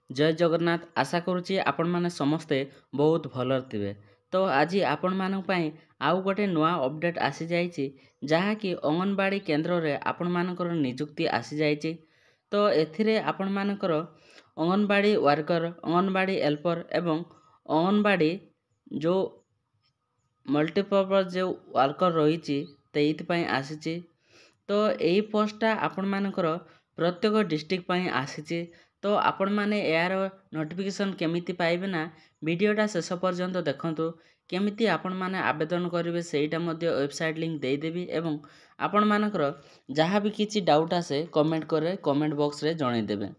जय जगन्नाथ। आशा करुच्ची आपण माने समस्ते बहुत भलर थिबे। तो आज आपण मानक पई आउ गोटे नुआ अपडेट आसी जाइछि जहाँकि अंगनवाड़ी केन्द्र रे आपण मानकर नियुक्ति आसी जाइछि। तो एथिरे आपण मानकर अंगनवाड़ी वर्कर, अंगनवाड़ी हेल्पर एवं अंगनवाड़ी जो मल्टीपर्पज जो वर्कर रही तेईपाई आसी। तो यही पोस्टा आपण मानकर प्रत्येक डिस्ट्रिक्ट पई आसी। तो आपण माने यार नोटिफिकेशन केमिति पाइबे ना वीडियोटा शेष पर्यंत देखंतु केमिति आपण माने आवेदन करेंगे सेटा मध्य वेबसाइट लिंक दे देबी एवं आपण मानकर जहाँ भी किसी डाउट आसे कमेंट बॉक्स रे जणाई देबे।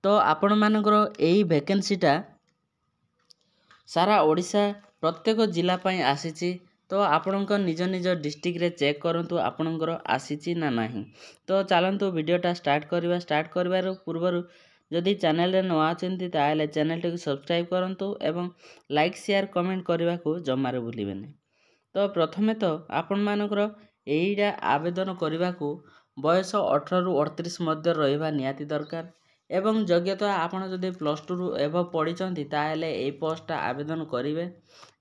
तो आपण मानकर एही वैकेंसीटा सारा ओडिशा प्रत्येक जिला पई आसीची। तो आपणकर निज निज डिस्ट्रिक्ट रे चेक करंतु आपणकर आसीची ना नाही। तो चलंतु वीडियोटा स्टार्ट करबार पूर्व जदि चैनल रे नवा अछंती ताले चैनल टी सब्सक्राइब करंतु एवं लाइक शेयर कमेंट करने को जमारे भूलिबेनी। तो प्रथमे तो आपण मानकर एईटा आवेदन करने को बयस 18 रु 38 मध्य रहिबा नियाती दरकार एवं योग्यता आपण जदि +2 रु एभव पढ़ी ताले ए पोस्टा आवेदन करेंगे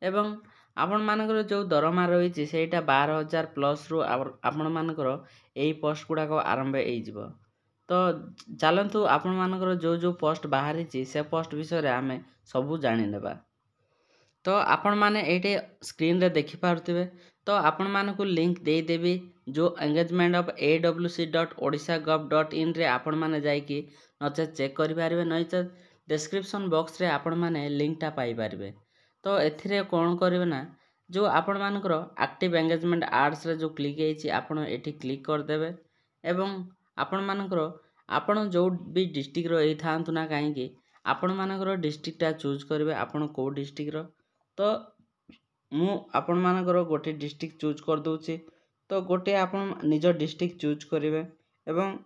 एवं आपण मानकर जो दरमा रही सेटा 12,000 प्लस रु आपण मानकर एई पोस्ट गुड़ाक आरंभ हो। तो चलतु आपण मानकर जो जो पोस्ट बाहरी से पोस्ट विषय रे आमे सबू जानी नेबा। तो आपण माने एटे स्क्रीन रे देखि पारुथिबे। तो आपण मानकु लिंक दे देबी जो एंगेजमेंट ऑफ awc.odisha.gov.in रे आपण माने जाई कि नचे चेक करि पारिबे नइच डिस्क्रिप्शन बॉक्स रे आपण माने लिंकटा पाई पारिबे। तो एथिरे कोन करिवे ना जो आपण मानकर एक्टिव एंगेजमेंट आर्ट्स रे जो क्लिक हेछि आपण एठी क्लिक कर देबे एवं आपण मानकर आपण जो भी डिस्ट्रिक्ट रो एई थांतु ना काहेकि आपण मानकर डिस्ट्रिक्टटा चूज करिवे आपण को डिस्ट्रिक्ट रो। तो मु आपण मानकर गोटे डिस्ट्रिक्ट चूज कर दोछि। तो गोटे आपण निज डिस्ट्रिक्ट चूज करिवे एवं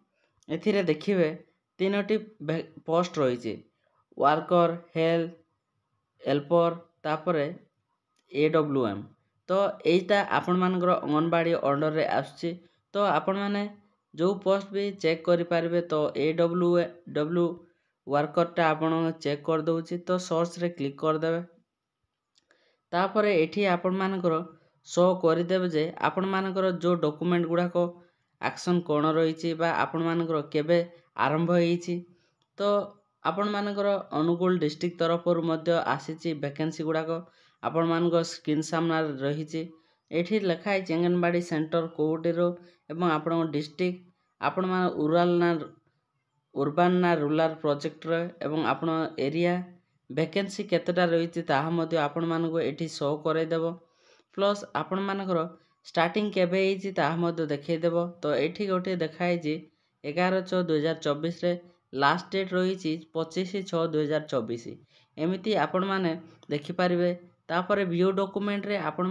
एथिरे देखिवे तीनोटी पोस्ट रहिछि वर्कर, हेल्पर तापरे AWM। तो एटा आपण मानकर अंगनवाड़ी अंडर रे आछि। तो आपण माने जो पोस्ट भी चेक करि पारिबे। तो AWW वर्करटा आपण चेक कर दोछि। तो सर्च रे क्लिक कर देबे तापरे एठी आपण मानकर शो करि देबे जे आपण मानकर जो डॉक्यूमेंट गुडाक एक्शन कोन रहिछि बा आपण मानकर केबे आरंभ हेछि। तो आपण मानकर अनुगुल डिस्ट्रिक्ट तरफ मध्य आसीछि वैकेंसी गुडाक आपण मानकर स्क्रीन सामना रहिछि। एठी लिखा है अंगनवाड़ी सेंटर कोउटेरो एवं आपण डिस्ट्रिक्ट आपण मान urban ना रूरल प्रोजेक्ट रे एवं आपण एरिया वैकेंसी केतेटा रहिछि ताहा मध्ये आपण मानको एठी शो करे देबो प्लस आपण मानकर स्टार्टिंग केबे हेछि ताहा मध्ये देखै देबो। तो एठी गोटे देखाइ जे 11/6/2024 रे लास्ट डेट रहिछि 25/6/2024 एमिति आपण माने देखि पारिबे। तापरे व्यू डॉक्यूमेंट रे आपण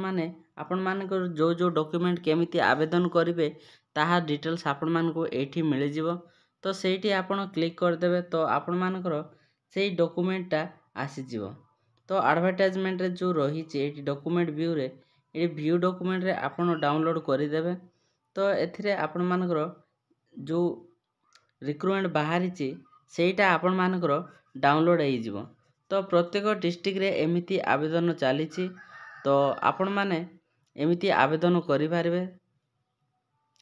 मानकर जो जो डॉक्यूमेंट केमिति आवेदन करिवे ताहा डिटेल्स आपण मानको एठी मिलि जिवो। तो सेठी आपण क्लिक कर देबे तो आपण मानकर सेही डॉक्यूमेंटटा आसी जिवो। तो एडवर्टाइजमेंट रे जो रहिछि एठी डॉक्यूमेंट व्यू रे ए व्यू डॉक्यूमेंट रे आपण डाउनलोड करि देबे। तो एथिरे आपण मानकर जो रिक्रूटमेंट बाहरिछि सेटा आपण मानकर डाउनलोड हेइ जिवो। तो प्रत्येक डिस्ट्रिक्ट रे एमिति आवेदन चलीछि। तो आपण माने एमिति आवेदन करि पारिबे।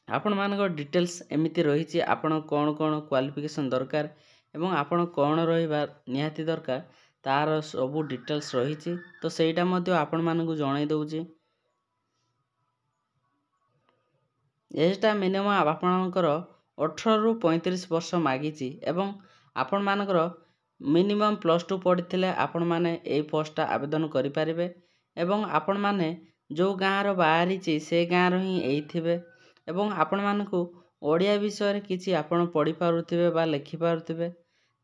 आपण मानकर डिटेल्स एमिति रहिछि आपण कोन कोन क्वालिफिकेशन दरकार एवं आपण कोन रहिबा निहाती दरकार तार सब डिटेल्स रहिछि। तो सेटा मध्ये आपण मानकु जणाई दउछि। एजटा मिनिमम आपणकर 18 रु 35 वर्ष मागिछि एवं आपण मानकर मिनिमम +2 पढ़िथिले आपण माने एई पोस्टटा आवेदन करि पारिबे एवं आपण माने जो गाँ रो बाहरिछि से गाँ रो ही एई थिबे एवं आपण मानकु ओडिया विषय रे किछि आपण पढ़ी पारुथिबे बा लिखि पारुथिबे।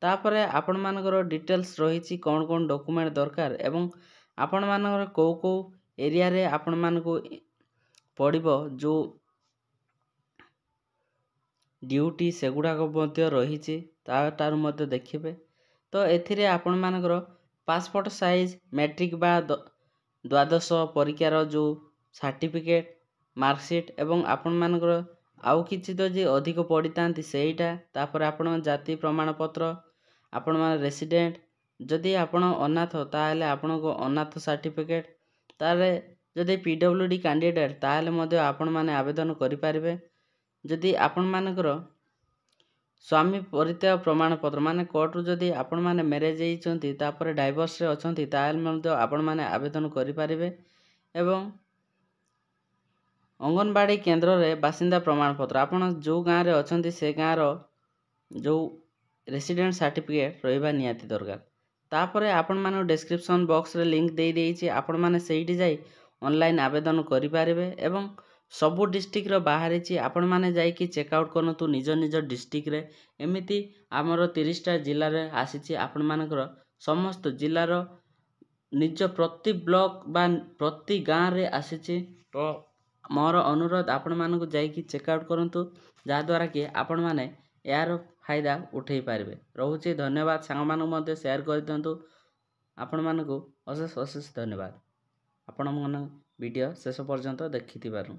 तापरे आपण मानकर डिटेल्स रहिछि कोन कोन डॉक्यूमेंट दरकार एवं आपण मानकर को एरिया रे आपण मानकु पढ़िबो जो ड्यूटी सेगुडाक मध्य रहिछि तार मध्य देखिबे। तो एथिरे आपण मानकर पासपोर्ट साइज मैट्रिक बा द्वादश परीक्षार जो सर्टिफिकेट मार्कशीट एवं आपण मानकर आउ किछि तो जे अधिक पढ़ी तांती सेईटा तापर आपण जाति प्रमाण पत्र ଆପଣମାନେ ରେସିଡେଣ୍ଟ, ଯଦି ଆପଣ ଅନାଥ ତାହେଲେ ଆପଣଙ୍କୁ ଅନାଥ ସାର୍ଟିଫିକେଟ୍, ତାହେଲେ ଯଦି PWD କ୍ୟାଣ୍ଡିଡେଟ୍ ତାହେଲେ ମଧ୍ୟ ଆପଣମାନେ ଆବେଦନ କରିପାରିବେ। ଯଦି ଆପଣମାନଙ୍କର ସ୍ୱାମୀ ପରିତ୍ୟାଗ ପ୍ରମାଣପତ୍ର ମାନେ କୋର୍ଟରୁ ଯଦି ଆପଣମାନେ ମ୍ୟାରେଜ୍ ହେଇଛନ୍ତି ତାପରେ ଡାଇଭର୍ସରେ ଅଛନ୍ତି ତାହେଲେ ମଧ୍ୟ ଆପଣମାନେ ଆବେଦନ କରିପାରିବେ। ଏବଂ ଅଙ୍ଗନବାଡ଼ି କେନ୍ଦ୍ରରେ ବାସିନ୍ଦା ପ୍ରମାଣପତ୍ର, ଆପଣ ଯେଉଁ ଗାଁରେ ଅଛନ୍ତି ସେ ଗାଁର ଯେଉଁ ରେସିଡେଣ୍ଟ ସାର୍ଟିଫିକେଟ୍ ରହିବା ନିହାତି ଦରକାର। ତାପରେ ଆପଣମାନଙ୍କୁ ଡେସ୍କ୍ରିପସନ୍ ବକ୍ସରେ ଲିଙ୍କ୍ ଦେଇଦେଇଛି, ଆପଣମାନେ ସେଇଠି ଯାଇ ଅନଲାଇନ୍ ଆବେଦନ କରିପାରିବେ। ଏବଂ ସବୁ ଡିଷ୍ଟ୍ରିକ୍ଟର ବାହାରିଛି, ଆପଣମାନେ ଯାଇକି ଚେକ୍ ଆଉଟ୍ କରନ୍ତୁ ନିଜ ନିଜ ଡିଷ୍ଟ୍ରିକ୍ଟରେ। ଏମିତି ଆମର 30ଟା ଜିଲ୍ଲାରେ ଆସିଛି, ଆପଣମାନଙ୍କର ସମସ୍ତ ଜିଲ୍ଲାର ନିଜ ପ୍ରତି ବ୍ଲକ୍ ବା ପ୍ରତି ଗାଁରେ ଆସିଛି। ତ ମୋର ଅନୁରୋଧ ଆପଣମାନଙ୍କୁ ଯାଇକି ଚେକ୍ ଆଉଟ୍ କରନ୍ତୁ, ଯାହାଦ୍ୱାରା କି ଆପଣମାନେ ଏହାର ଫାଇଦା ଉଠାଇ ପାରିବେ। ରହୁଛି, ଧନ୍ୟବାଦ। ସାଙ୍ଗମାନଙ୍କୁ ମଧ୍ୟ ସେୟାର କରିଦିଅନ୍ତୁ। ଆପଣମାନଙ୍କୁ ଅଶେଷ ଅଶେଷ ଧନ୍ୟବାଦ ଆପଣମାନ ଭିଡ଼ିଓ ଶେଷ ପର୍ଯ୍ୟନ୍ତ ଦେଖିଥିବାରୁ।